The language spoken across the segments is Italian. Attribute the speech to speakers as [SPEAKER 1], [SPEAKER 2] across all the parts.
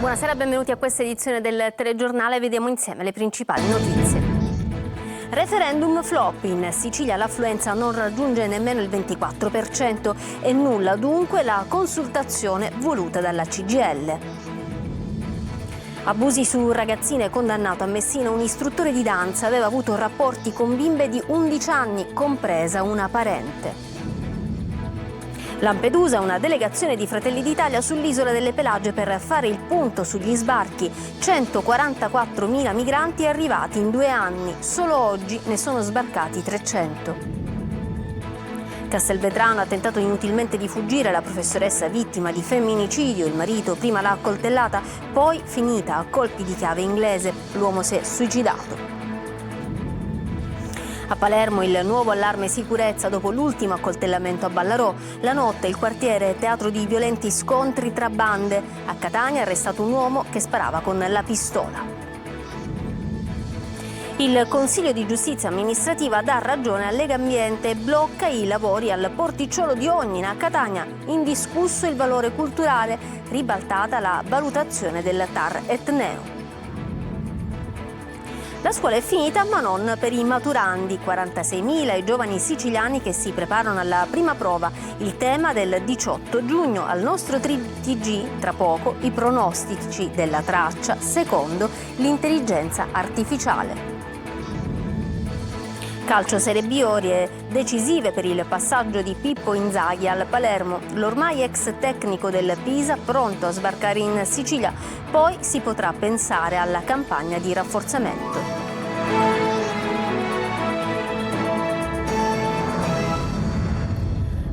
[SPEAKER 1] Buonasera, benvenuti a questa edizione del telegiornale. Vediamo insieme le principali notizie. Referendum flop. In Sicilia l'affluenza non raggiunge nemmeno il 24% e nulla dunque la consultazione voluta dalla CGIL. Abusi su ragazzine. Condannato a Messina un istruttore di danza, aveva avuto rapporti con bimbe di 11 anni, compresa una parente. Lampedusa, una delegazione di Fratelli d'Italia sull'isola delle Pelagie per fare il punto sugli sbarchi. 144.000 migranti arrivati in 2 anni, solo oggi ne sono sbarcati 300. Castelvetrano ha tentato inutilmente di fuggire, la professoressa vittima di femminicidio, il marito prima l'ha accoltellata, poi finita a colpi di chiave inglese, l'uomo si è suicidato. A Palermo il nuovo allarme sicurezza dopo l'ultimo accoltellamento a Ballarò. La notte il quartiere è teatro di violenti scontri tra bande. A Catania è arrestato un uomo che sparava con la pistola. Il Consiglio di Giustizia Amministrativa dà ragione a Legambiente e blocca i lavori al porticciolo di Ognina. A Catania indiscusso il valore culturale, ribaltata la valutazione del TAR Etneo. La scuola è finita, ma non per i maturandi. 46.000 i giovani siciliani che si preparano alla prima prova. Il tema del 18 giugno. Al nostro TG, tra poco, i pronostici della traccia secondo l'intelligenza artificiale. Calcio Serie B, ore decisive per il passaggio di Pippo Inzaghi al Palermo. L'ormai ex tecnico del Pisa pronto a sbarcare in Sicilia. Poi si potrà pensare alla campagna di rafforzamento.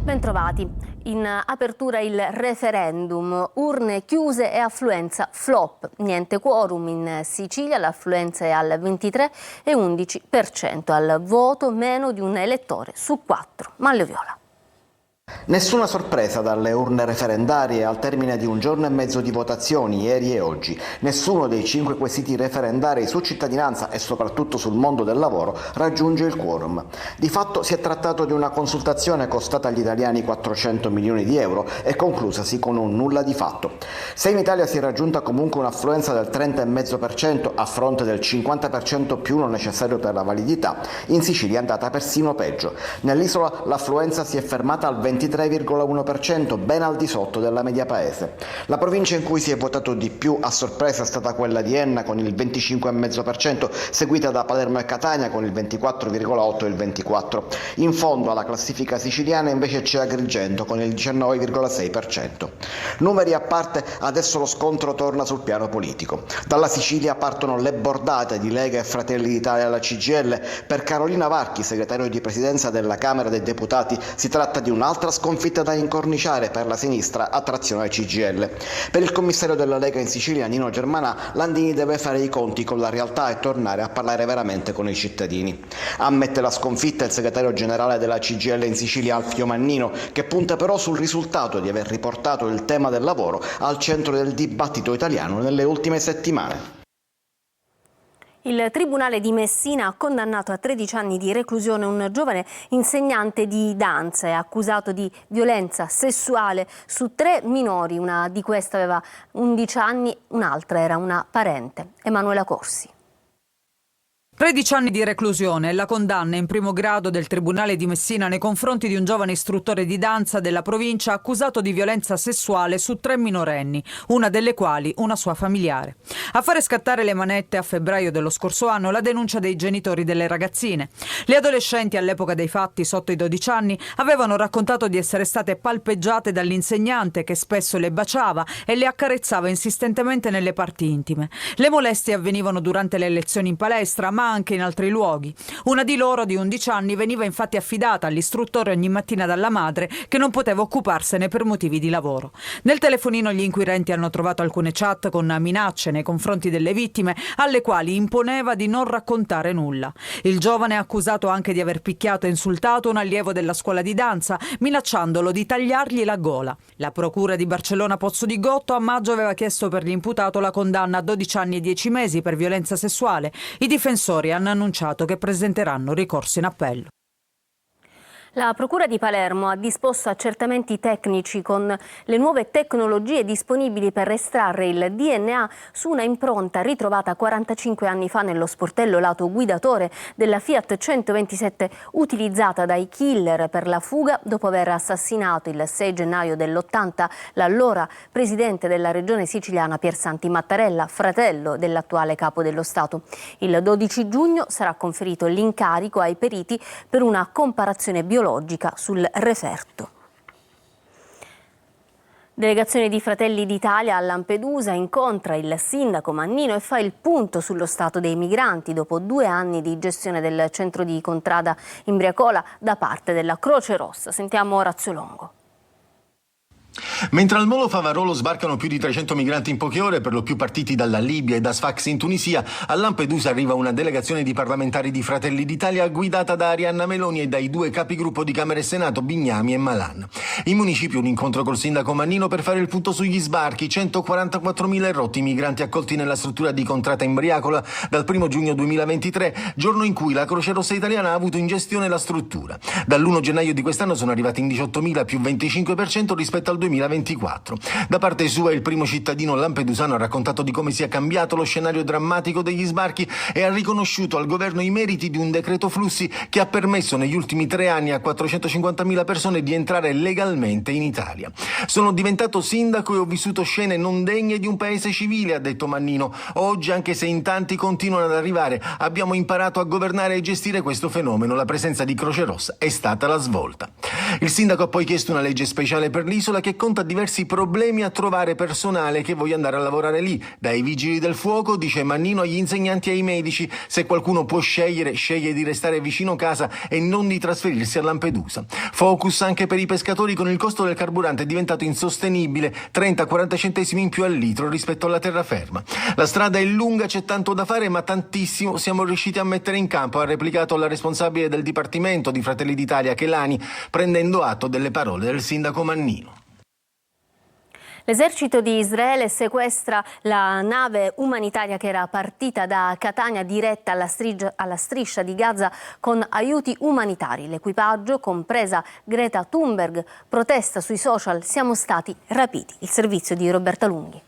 [SPEAKER 1] Bentrovati. In apertura il referendum, urne chiuse e affluenza flop. Niente quorum in Sicilia, l'affluenza è al 23,11%, al voto meno di un elettore su 4. Manlio Viola.
[SPEAKER 2] Nessuna sorpresa dalle urne referendarie al termine di un giorno e mezzo di votazioni ieri e oggi. Nessuno dei 5 quesiti referendari su cittadinanza e soprattutto sul mondo del lavoro raggiunge il quorum. Di fatto si è trattato di una consultazione costata agli italiani 400 milioni di euro e conclusasi con un nulla di fatto. Se in Italia si è raggiunta comunque un'affluenza del 30,5% a fronte del 50% più uno necessario per la validità, in Sicilia è andata persino peggio. Nell'isola l'affluenza si è fermata al 23,1%, ben al di sotto della media paese. La provincia in cui si è votato di più a sorpresa è stata quella di Enna con il 25,5%, seguita da Palermo e Catania con il 24,8% e il 24%. In fondo alla classifica siciliana invece c'è Agrigento con il 19,6%. Numeri a parte, adesso lo scontro torna sul piano politico. Dalla Sicilia partono le bordate di Lega e Fratelli d'Italia alla CGIL. Per Carolina Varchi, segretario di presidenza della Camera dei Deputati, si tratta di un'altra sconfitta da incorniciare per la sinistra a trazione CGIL. Per il commissario della Lega in Sicilia, Nino Germanà, Landini deve fare i conti con la realtà e tornare a parlare veramente con i cittadini. Ammette la sconfitta il segretario generale della CGIL in Sicilia, Alfio Mannino, che punta però sul risultato di aver riportato il tema del lavoro al centro del dibattito italiano nelle ultime settimane.
[SPEAKER 1] Il Tribunale di Messina ha condannato a 13 anni di reclusione un giovane insegnante di danza e accusato di violenza sessuale su 3 minori. Una di queste aveva 11 anni, un'altra era una parente. Emanuela Corsi.
[SPEAKER 3] 13 anni di reclusione e la condanna in primo grado del Tribunale di Messina nei confronti di un giovane istruttore di danza della provincia accusato di violenza sessuale su 3 minorenni, una delle quali una sua familiare. A fare scattare le manette a febbraio dello scorso anno la denuncia dei genitori delle ragazzine. Le adolescenti all'epoca dei fatti, sotto i 12 anni, avevano raccontato di essere state palpeggiate dall'insegnante che spesso le baciava e le accarezzava insistentemente nelle parti intime. Le molestie avvenivano durante le lezioni in palestra, ma anche in altri luoghi. Una di loro, di 11 anni, veniva infatti affidata all'istruttore ogni mattina dalla madre, che non poteva occuparsene per motivi di lavoro. Nel telefonino gli inquirenti hanno trovato alcune chat con minacce nei confronti delle vittime, alle quali imponeva di non raccontare nulla. Il giovane è accusato anche di aver picchiato e insultato un allievo della scuola di danza, minacciandolo di tagliargli la gola. La procura di Barcellona Pozzo di Gotto a maggio aveva chiesto per l'imputato la condanna a 12 anni e 10 mesi per violenza sessuale. I difensori hanno annunciato che presenteranno ricorso in appello.
[SPEAKER 1] La Procura di Palermo ha disposto accertamenti tecnici con le nuove tecnologie disponibili per estrarre il DNA su una impronta ritrovata 45 anni fa nello sportello lato guidatore della Fiat 127 utilizzata dai killer per la fuga dopo aver assassinato il 6 gennaio dell'80 l'allora presidente della regione siciliana Piersanti Mattarella, fratello dell'attuale capo dello Stato. Il 12 giugno sarà conferito l'incarico ai periti per una comparazione biologica sul referto. Delegazione di Fratelli d'Italia a Lampedusa incontra il sindaco Mannino e fa il punto sullo stato dei migranti dopo 2 anni di gestione del centro di Contrada Imbriacola da parte della Croce Rossa. Sentiamo Orazio Longo.
[SPEAKER 4] Mentre al molo Favarolo sbarcano più di 300 migranti in poche ore, per lo più partiti dalla Libia e da Sfax in Tunisia, a Lampedusa arriva una delegazione di parlamentari di Fratelli d'Italia guidata da Arianna Meloni e dai 2 capigruppo di Camera e Senato, Bignami e Malan. In municipio un incontro col sindaco Mannino per fare il punto sugli sbarchi, 144.000 erotti migranti accolti nella struttura di Contrada Imbriacola dal 1 giugno 2023, giorno in cui la Croce Rossa italiana ha avuto in gestione la struttura. Dall'1 gennaio di quest'anno sono arrivati in 18.000 più 25% rispetto al 2024. Da parte sua il primo cittadino lampedusano ha raccontato di come sia cambiato lo scenario drammatico degli sbarchi e ha riconosciuto al governo i meriti di un decreto flussi che ha permesso negli ultimi 3 anni a 450.000 persone di entrare legalmente in Italia. Sono diventato sindaco e ho vissuto scene non degne di un paese civile, ha detto Mannino. Oggi, anche se in tanti continuano ad arrivare, abbiamo imparato a governare e gestire questo fenomeno. La presenza di Croce Rossa è stata la svolta. Il sindaco ha poi chiesto una legge speciale per l'isola che conta diversi problemi a trovare personale che voglia andare a lavorare lì, dai vigili del fuoco, dice Mannino, agli insegnanti e ai medici. Se qualcuno può scegliere, sceglie di restare vicino casa e non di trasferirsi a Lampedusa. Focus anche per i pescatori, con il costo del carburante diventato insostenibile, 30-40 centesimi in più al litro rispetto alla terraferma. La strada è lunga, c'è tanto da fare, ma tantissimo siamo riusciti a mettere in campo, ha replicato la responsabile del Dipartimento di Fratelli d'Italia Chelani, prendendo atto delle parole del sindaco Mannino.
[SPEAKER 1] L'esercito di Israele sequestra la nave umanitaria che era partita da Catania diretta alla striscia di Gaza con aiuti umanitari. L'equipaggio, compresa Greta Thunberg, protesta sui social: siamo stati rapiti. Il servizio di Roberta Lunghi.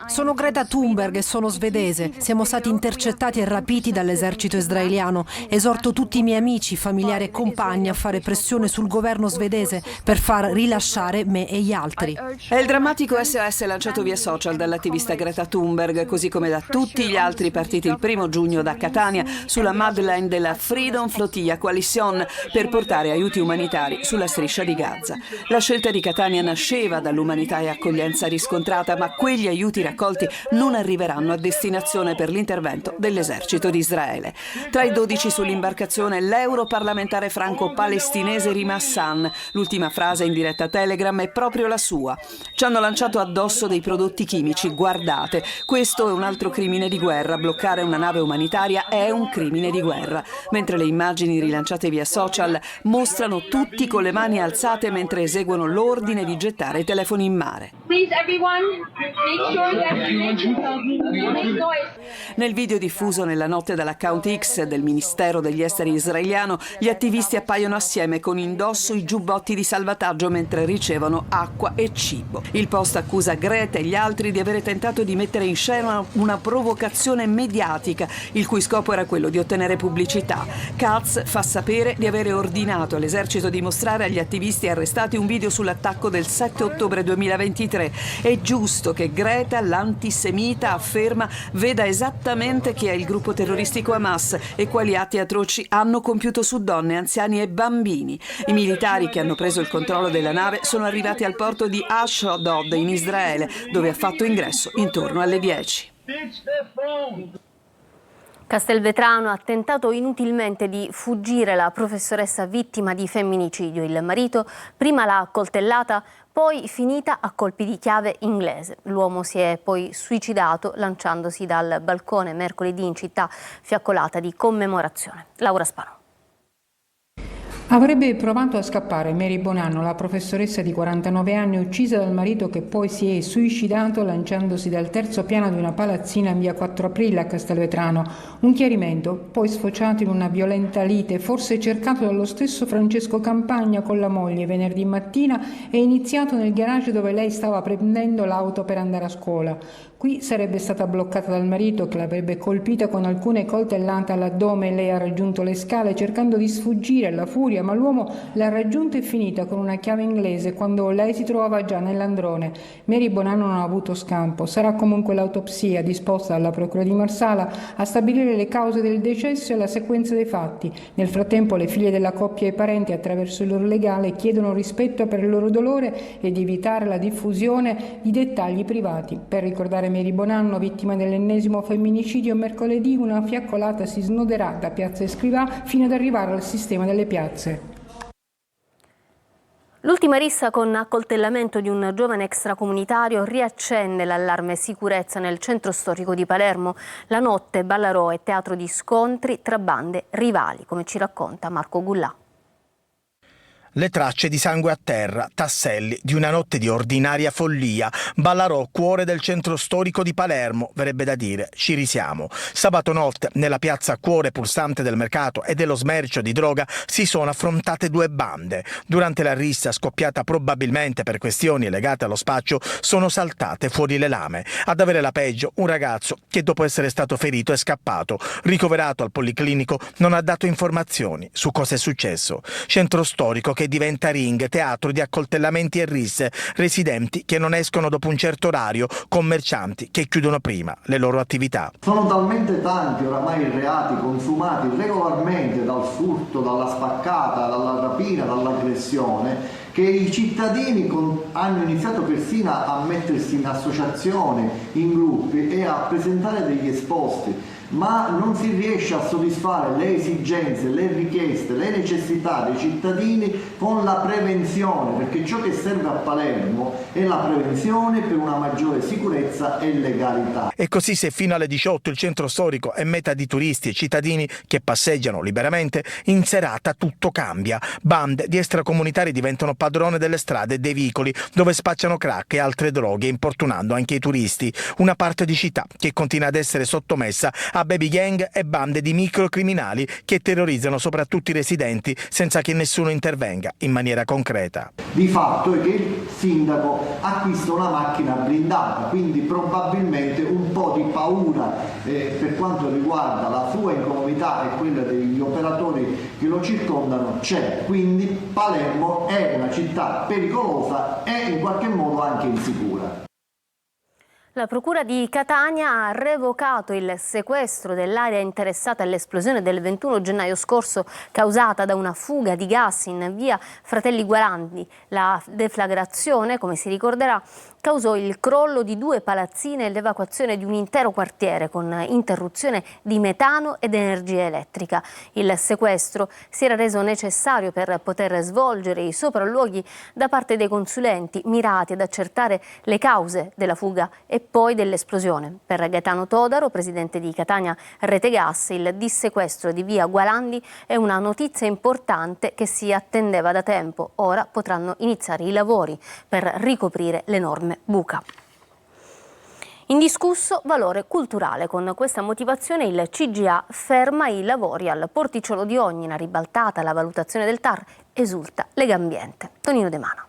[SPEAKER 5] Sono Greta Thunberg e sono svedese. Siamo stati intercettati e rapiti dall'esercito israeliano. Esorto tutti i miei amici, familiari e compagni a fare pressione sul governo svedese per far rilasciare me e gli altri.
[SPEAKER 6] È il drammatico SOS lanciato via social dall'attivista Greta Thunberg, così come da tutti gli altri partiti il 1 giugno da Catania sulla Madeleine della Freedom Flotilla Coalition per portare aiuti umanitari sulla striscia di Gaza. La scelta di Catania nasceva dall'umanità e accoglienza riscontrata, ma quegli aiuti raccolti non arriveranno a destinazione per l'intervento dell'esercito di Israele. Tra i 12 sull'imbarcazione l'europarlamentare franco-palestinese Rima Hassan. L'ultima frase in diretta Telegram è proprio la sua. Ci hanno lanciato addosso dei prodotti chimici, guardate, questo è un altro crimine di guerra, bloccare una nave umanitaria è un crimine di guerra. Mentre le immagini rilanciate via social mostrano tutti con le mani alzate mentre eseguono l'ordine di gettare i telefoni in mare. Nel video diffuso nella notte dall'account X del Ministero degli Esteri israeliano, gli attivisti appaiono assieme con indosso i giubbotti di salvataggio mentre ricevono acqua e cibo. Il post accusa Greta e gli altri di avere tentato di mettere in scena una provocazione mediatica, il cui scopo era quello di ottenere pubblicità. Katz fa sapere di avere ordinato all'esercito di mostrare agli attivisti arrestati un video sull'attacco del 7 ottobre 2023. È giusto che Greta, l'antisemita, afferma, veda esattamente chi è il gruppo terroristico Hamas e quali atti atroci hanno compiuto su donne, anziani e bambini. I militari che hanno preso il controllo della nave sono arrivati al porto di Ashdod in Israele, dove ha fatto ingresso intorno alle 10.
[SPEAKER 1] Castelvetrano ha tentato inutilmente di fuggire la professoressa vittima di femminicidio. Il marito prima l'ha accoltellata, poi finita a colpi di chiave inglese. L'uomo si è poi suicidato lanciandosi dal balcone mercoledì in città, fiaccolata di commemorazione. Laura Spano.
[SPEAKER 7] Avrebbe provato a scappare Mary Bonanno, la professoressa di 49 anni uccisa dal marito che poi si è suicidato lanciandosi dal terzo piano di una palazzina in via 4 Aprile a Castelvetrano. Un chiarimento, poi sfociato in una violenta lite, forse cercato dallo stesso Francesco Campagna con la moglie venerdì mattina e iniziato nel garage dove lei stava prendendo l'auto per andare a scuola. Qui sarebbe stata bloccata dal marito che l'avrebbe colpita con alcune coltellate all'addome e lei ha raggiunto le scale cercando di sfuggire alla furia, ma l'uomo l'ha raggiunta e finita con una chiave inglese quando lei si trovava già nell'androne. Mary Bonanno non ha avuto scampo. Sarà comunque l'autopsia disposta dalla Procura di Marsala a stabilire le cause del decesso e la sequenza dei fatti. Nel frattempo le figlie della coppia e i parenti attraverso il loro legale chiedono rispetto per il loro dolore e di evitare la diffusione di dettagli privati. Per ricordare Mary Bonanno, vittima dell'ennesimo femminicidio, mercoledì una fiaccolata si snoderà da Piazza Escrivà fino ad arrivare al sistema delle piazze.
[SPEAKER 1] L'ultima rissa con accoltellamento di un giovane extracomunitario riaccende l'allarme sicurezza nel centro storico di Palermo. La notte Ballarò è teatro di scontri tra bande rivali, come ci racconta Marco Gullà.
[SPEAKER 8] Le tracce di sangue a terra, tasselli di una notte di ordinaria follia. Ballarò, cuore del centro storico di Palermo, verrebbe da dire, ci risiamo. Sabato notte, nella piazza cuore pulsante del mercato e dello smercio di droga, si sono affrontate due bande. Durante la rissa, scoppiata probabilmente per questioni legate allo spaccio, sono saltate fuori le lame. Ad avere la peggio, un ragazzo che dopo essere stato ferito è scappato. Ricoverato al policlinico, non ha dato informazioni su cosa è successo. Centro storico che diventa ring, teatro di accoltellamenti e risse, residenti che non escono dopo un certo orario, commercianti che chiudono prima le loro attività.
[SPEAKER 9] Sono talmente tanti oramai i reati consumati regolarmente, dal furto, dalla spaccata, dalla rapina, dall'aggressione, che i cittadini hanno iniziato persino a mettersi in associazione, in gruppi e a presentare degli esposti. Ma non si riesce a soddisfare le esigenze, le richieste, le necessità dei cittadini con la prevenzione, perché ciò che serve a Palermo è la prevenzione per una maggiore sicurezza e legalità.
[SPEAKER 8] E così, se fino alle 18 il centro storico è meta di turisti e cittadini che passeggiano liberamente, in serata tutto cambia. Bande di extracomunitari diventano padrone delle strade e dei vicoli dove spacciano crack e altre droghe, importunando anche i turisti. Una parte di città che continua ad essere sottomessa a baby gang e bande di microcriminali che terrorizzano soprattutto i residenti senza che nessuno intervenga in maniera concreta.
[SPEAKER 9] Di fatto è che il sindaco acquista una macchina blindata, quindi probabilmente un po' di paura per quanto riguarda la sua incolumità e quella degli operatori che lo circondano c'è. Quindi Palermo è una città pericolosa e in qualche modo anche insicura.
[SPEAKER 1] La Procura di Catania ha revocato il sequestro dell'area interessata all'esplosione del 21 gennaio scorso causata da una fuga di gas in via Fratelli Guarandi. La deflagrazione, come si ricorderà, causò il crollo di 2 palazzine e l'evacuazione di un intero quartiere con interruzione di metano ed energia elettrica. Il sequestro si era reso necessario per poter svolgere i sopralluoghi da parte dei consulenti mirati ad accertare le cause della fuga e poi dell'esplosione. Per Gaetano Todaro, presidente di Catania Rete Gas, il dissequestro di via Guarandi è una notizia importante che si attendeva da tempo. Ora potranno iniziare i lavori per ricoprire l'enorme buca. Indiscusso valore culturale. Con questa motivazione il CGA ferma i lavori al porticciolo di Ognina, ribaltata la valutazione del TAR, esulta Legambiente. Tonino De Mano.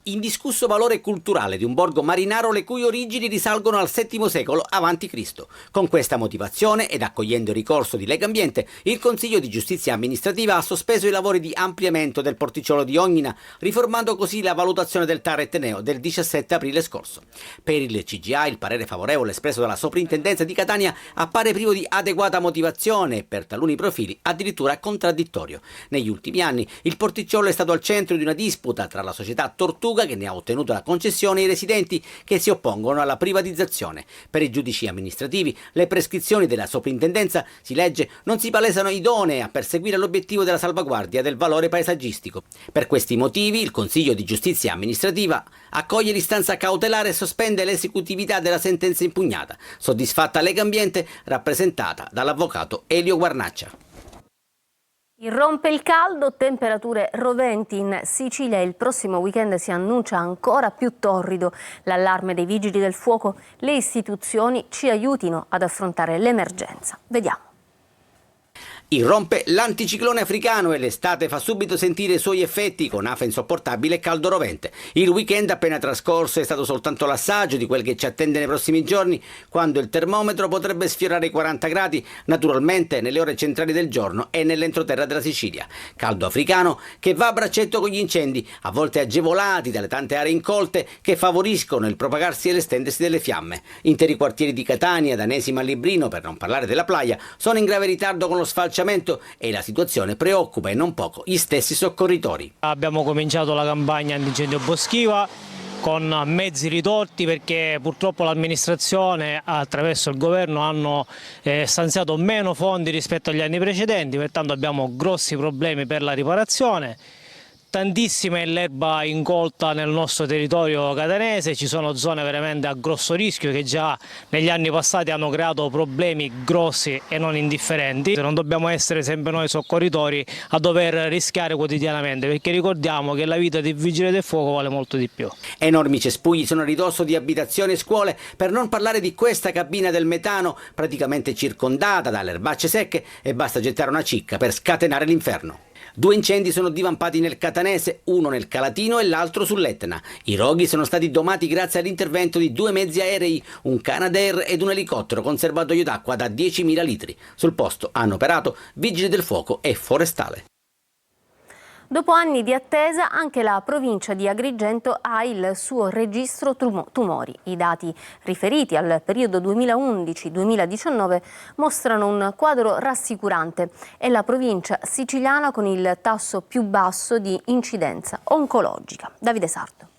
[SPEAKER 10] Indiscusso valore culturale di un borgo marinaro le cui origini risalgono al VII secolo a.C. Con questa motivazione ed accogliendo il ricorso di Legambiente, il Consiglio di Giustizia Amministrativa ha sospeso i lavori di ampliamento del porticciolo di Ognina, riformando così la valutazione del TAR Etneo del 17 aprile scorso. Per il CGA il parere favorevole espresso dalla Soprintendenza di Catania appare privo di adeguata motivazione e per taluni profili addirittura contraddittorio. Negli ultimi anni il porticciolo è stato al centro di una disputa tra la società Tortuga Tartaruga, che ne ha ottenuto la concessione, i residenti che si oppongono alla privatizzazione. Per i giudici amministrativi le prescrizioni della soprintendenza, si legge, non si palesano idonee a perseguire l'obiettivo della salvaguardia del valore paesaggistico. Per questi motivi il Consiglio di Giustizia Amministrativa accoglie l'istanza cautelare e sospende l'esecutività della sentenza impugnata. Soddisfatta Legambiente, rappresentata dall'avvocato Elio Guarnaccia.
[SPEAKER 1] Irrompe il caldo, temperature roventi in Sicilia e il prossimo weekend si annuncia ancora più torrido. L'allarme dei vigili del fuoco, le istituzioni ci aiutino ad affrontare l'emergenza. Vediamo.
[SPEAKER 10] Irrompe l'anticiclone africano e l'estate fa subito sentire i suoi effetti con afa insopportabile e caldo rovente. Il weekend appena trascorso è stato soltanto l'assaggio di quel che ci attende nei prossimi giorni, quando il termometro potrebbe sfiorare i 40 gradi, naturalmente nelle ore centrali del giorno e nell'entroterra della Sicilia. Caldo africano che va a braccetto con gli incendi, a volte agevolati dalle tante aree incolte che favoriscono il propagarsi e l'estendersi delle fiamme. Interi quartieri di Catania, Danesima a Librino, per non parlare della Playa, sono in grave ritardo con lo sfalciamento e la situazione preoccupa e non poco gli stessi soccorritori.
[SPEAKER 11] Abbiamo cominciato la campagna antincendio boschiva con mezzi ridotti perché purtroppo l'amministrazione attraverso il governo hanno stanziato meno fondi rispetto agli anni precedenti, pertanto abbiamo grossi problemi per la riparazione. Tantissima è l'erba incolta nel nostro territorio catanese, ci sono zone veramente a grosso rischio che già negli anni passati hanno creato problemi grossi e non indifferenti. Non dobbiamo essere sempre noi soccorritori a dover rischiare quotidianamente, perché ricordiamo che la vita del vigile del fuoco vale molto di più.
[SPEAKER 10] Enormi cespugli sono a ridosso di abitazioni e scuole, per non parlare di questa cabina del metano praticamente circondata dalle erbacce secche e basta gettare una cicca per scatenare l'inferno. 2 incendi sono divampati nel Catanese, uno nel Calatino e l'altro sull'Etna. I roghi sono stati domati grazie all'intervento di 2 mezzi aerei, un Canadair ed un elicottero con serbatoio d'acqua da 10.000 litri. Sul posto hanno operato vigili del fuoco e forestale.
[SPEAKER 1] Dopo anni di attesa, anche la provincia di Agrigento ha il suo registro tumori. I dati riferiti al periodo 2011-2019 mostrano un quadro rassicurante. È la provincia siciliana con il tasso più basso di incidenza oncologica. Davide Sardo.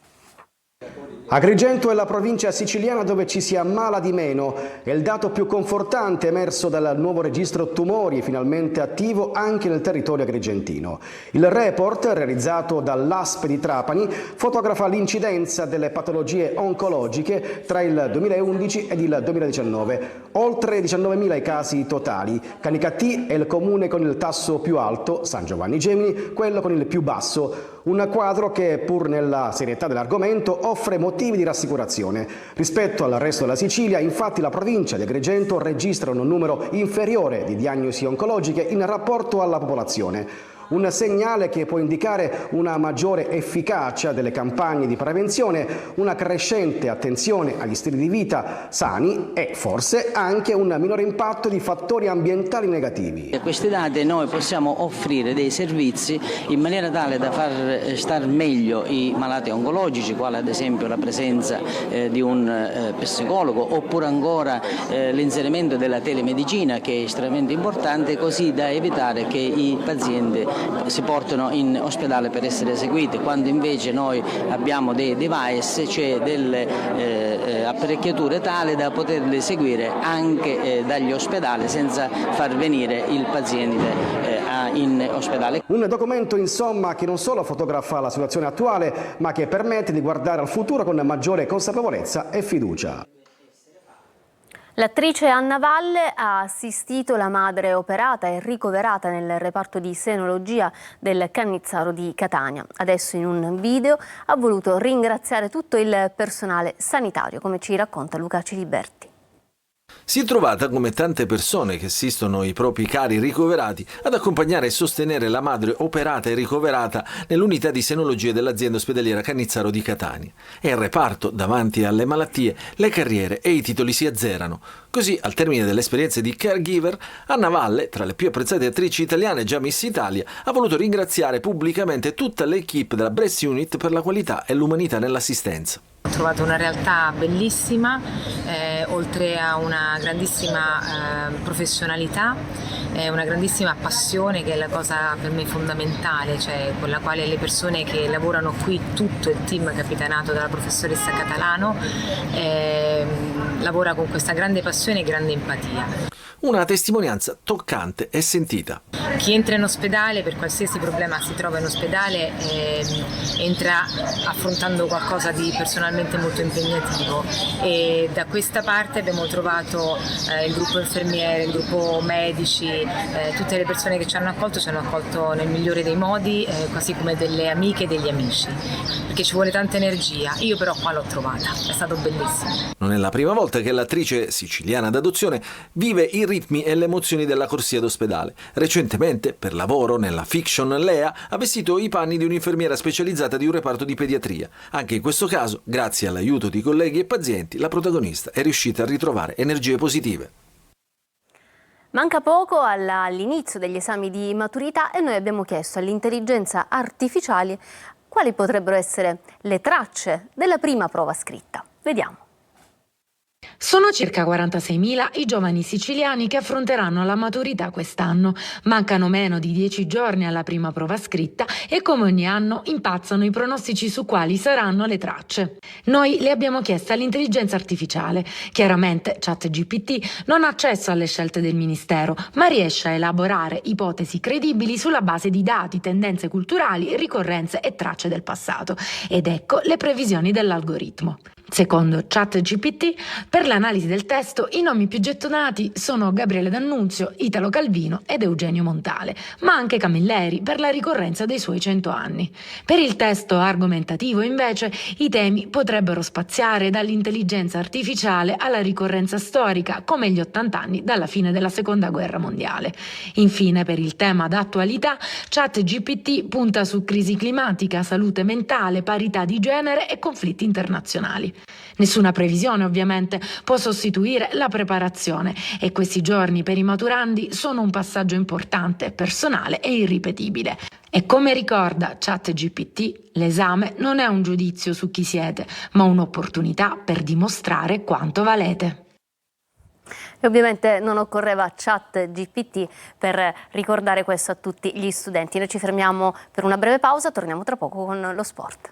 [SPEAKER 12] Agrigento è la provincia siciliana dove ci si ammala di meno. È il dato più confortante emerso dal nuovo registro tumori, finalmente attivo anche nel territorio agrigentino. Il report, realizzato dall'ASP di Trapani, fotografa l'incidenza delle patologie oncologiche tra il 2011 ed il 2019. Oltre 19.000 i casi totali. Canicattì è il comune con il tasso più alto, San Giovanni Gemini quello con il più basso. Un quadro che, pur nella serietà dell'argomento, offre motivi di rassicurazione. Rispetto al resto della Sicilia, infatti, la provincia di Agrigento registra un numero inferiore di diagnosi oncologiche in rapporto alla popolazione. Un segnale che può indicare una maggiore efficacia delle campagne di prevenzione, una crescente attenzione agli stili di vita sani e forse anche un minore impatto di fattori ambientali negativi.
[SPEAKER 13] A queste date noi possiamo offrire dei servizi in maniera tale da far star meglio i malati oncologici, quale ad esempio la presenza di un psicologo, oppure ancora l'inserimento della telemedicina, che è estremamente importante, così da evitare che i pazienti si portano in ospedale per essere seguiti, quando invece noi abbiamo dei device, cioè delle apparecchiature tali da poterli seguire anche dagli ospedali senza far venire il paziente in ospedale.
[SPEAKER 12] Un documento insomma che non solo fotografa la situazione attuale, ma che permette di guardare al futuro con maggiore consapevolezza e fiducia.
[SPEAKER 1] L'attrice Anna Valle ha assistito la madre operata e ricoverata nel reparto di senologia del Cannizzaro di Catania. Adesso in un video ha voluto ringraziare tutto il personale sanitario, come ci racconta Luca Ciliberti.
[SPEAKER 14] Si è trovata, come tante persone che assistono i propri cari ricoverati, ad accompagnare e sostenere la madre operata e ricoverata nell'unità di senologia dell'azienda ospedaliera Cannizzaro di Catania. E al reparto, davanti alle malattie, le carriere e i titoli si azzerano. Così, al termine delle esperienze di caregiver, Anna Valle, tra le più apprezzate attrici italiane già Miss Italia, ha voluto ringraziare pubblicamente tutta l'equipe della Breast Unit per la qualità e l'umanità nell'assistenza.
[SPEAKER 15] trovato una realtà bellissima, oltre a una grandissima professionalità, una grandissima passione, che è la cosa per me fondamentale, cioè con la quale le persone che lavorano qui, tutto il team capitanato dalla professoressa Catalano, lavora con questa grande passione e grande empatia.
[SPEAKER 14] Una testimonianza toccante e sentita.
[SPEAKER 15] Chi entra in ospedale per qualsiasi problema si trova in ospedale entra affrontando qualcosa di personalmente molto impegnativo, e da questa parte abbiamo trovato il gruppo infermiere, il gruppo medici, tutte le persone che ci hanno accolto nel migliore dei modi, quasi come delle amiche e degli amici, perché ci vuole tanta energia. Io però qua l'ho trovata, è stato bellissimo.
[SPEAKER 14] Non è la prima volta che l'attrice siciliana d'adozione vive i ritmi e le emozioni della corsia d'ospedale. Recentemente, per lavoro, nella fiction Lea, ha vestito i panni di un'infermiera specializzata di un reparto di pediatria. Anche in questo caso, grazie all'aiuto di colleghi e pazienti, la protagonista è riuscita a ritrovare energie positive.
[SPEAKER 1] Manca poco all'inizio degli esami di maturità e noi abbiamo chiesto all'intelligenza artificiale quali potrebbero essere le tracce della prima prova scritta. Vediamo.
[SPEAKER 16] Sono circa 46.000 i giovani siciliani che affronteranno la maturità quest'anno. Mancano meno di 10 giorni alla prima prova scritta e come ogni anno impazzano i pronostici su quali saranno le tracce. Noi le abbiamo chieste all'intelligenza artificiale. Chiaramente ChatGPT non ha accesso alle scelte del Ministero, ma riesce a elaborare ipotesi credibili sulla base di dati, tendenze culturali, ricorrenze e tracce del passato. Ed ecco le previsioni dell'algoritmo. Secondo ChatGPT, per l'analisi del testo i nomi più gettonati sono Gabriele D'Annunzio, Italo Calvino ed Eugenio Montale, ma anche Camilleri per la ricorrenza dei suoi 100 anni. Per il testo argomentativo, invece, i temi potrebbero spaziare dall'intelligenza artificiale alla ricorrenza storica, come gli 80 anni dalla fine della Seconda Guerra Mondiale. Infine, per il tema d'attualità, ChatGPT punta su crisi climatica, salute mentale, parità di genere e conflitti internazionali. Nessuna previsione, ovviamente, può sostituire la preparazione e questi giorni per i maturandi sono un passaggio importante, personale e irripetibile. E come ricorda ChatGPT, l'esame non è un giudizio su chi siete, ma un'opportunità per dimostrare quanto valete.
[SPEAKER 1] E ovviamente non occorreva ChatGPT per ricordare questo a tutti gli studenti. Noi ci fermiamo per una breve pausa, torniamo tra poco con lo sport.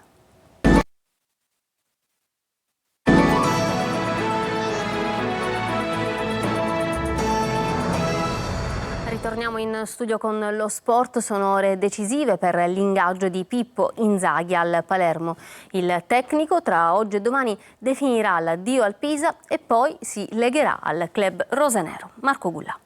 [SPEAKER 1] Torniamo in studio con lo sport, sono ore decisive per l'ingaggio di Pippo Inzaghi al Palermo. Il tecnico tra oggi e domani definirà l'addio al Pisa e poi si legherà al club rosanero. Marco Gulla.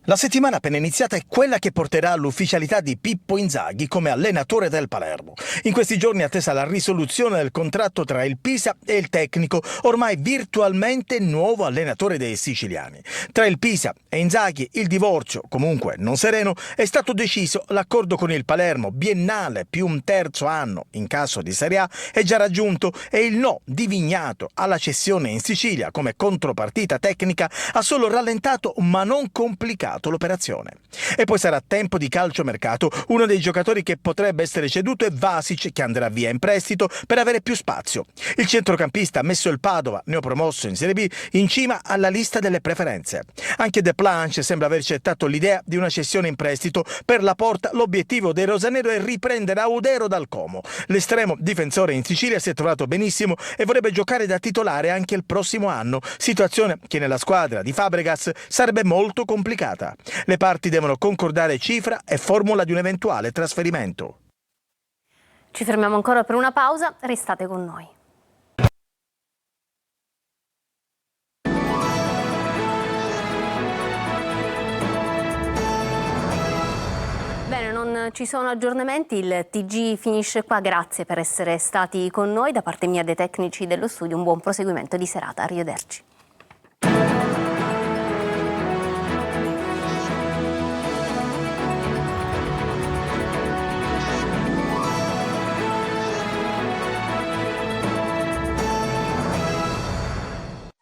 [SPEAKER 8] La settimana appena iniziata è quella che porterà all'ufficialità di Pippo Inzaghi come allenatore del Palermo. In questi giorni è attesa la risoluzione del contratto tra il Pisa e il tecnico, ormai virtualmente nuovo allenatore dei siciliani. Tra il Pisa e Inzaghi il divorzio, comunque non sereno, è stato deciso. L'accordo con il Palermo, biennale più un terzo anno in caso di Serie A, è già raggiunto e il no di Vignato alla cessione in Sicilia come contropartita tecnica ha solo rallentato ma non complicato l'operazione. E poi sarà tempo di calciomercato. Uno dei giocatori che potrebbe essere ceduto è Vasic, che andrà via in prestito per avere più spazio. Il centrocampista ha messo il Padova, neopromosso in Serie B, in cima alla lista delle preferenze. Anche De Planche sembra aver accettato l'idea di una cessione in prestito. Per la Porta l'obiettivo dei rosanero è riprendere Audero dal Como. L'estremo difensore in Sicilia si è trovato benissimo e vorrebbe giocare da titolare anche il prossimo anno, situazione che nella squadra di Fabregas sarebbe molto complicata. Le parti devono concordare cifra e formula di un eventuale trasferimento.
[SPEAKER 1] Ci fermiamo ancora per una pausa, restate con noi. Bene, non ci sono aggiornamenti, il TG finisce qua, grazie per essere stati con noi. Da parte mia e dei tecnici dello studio un buon proseguimento di serata, arrivederci.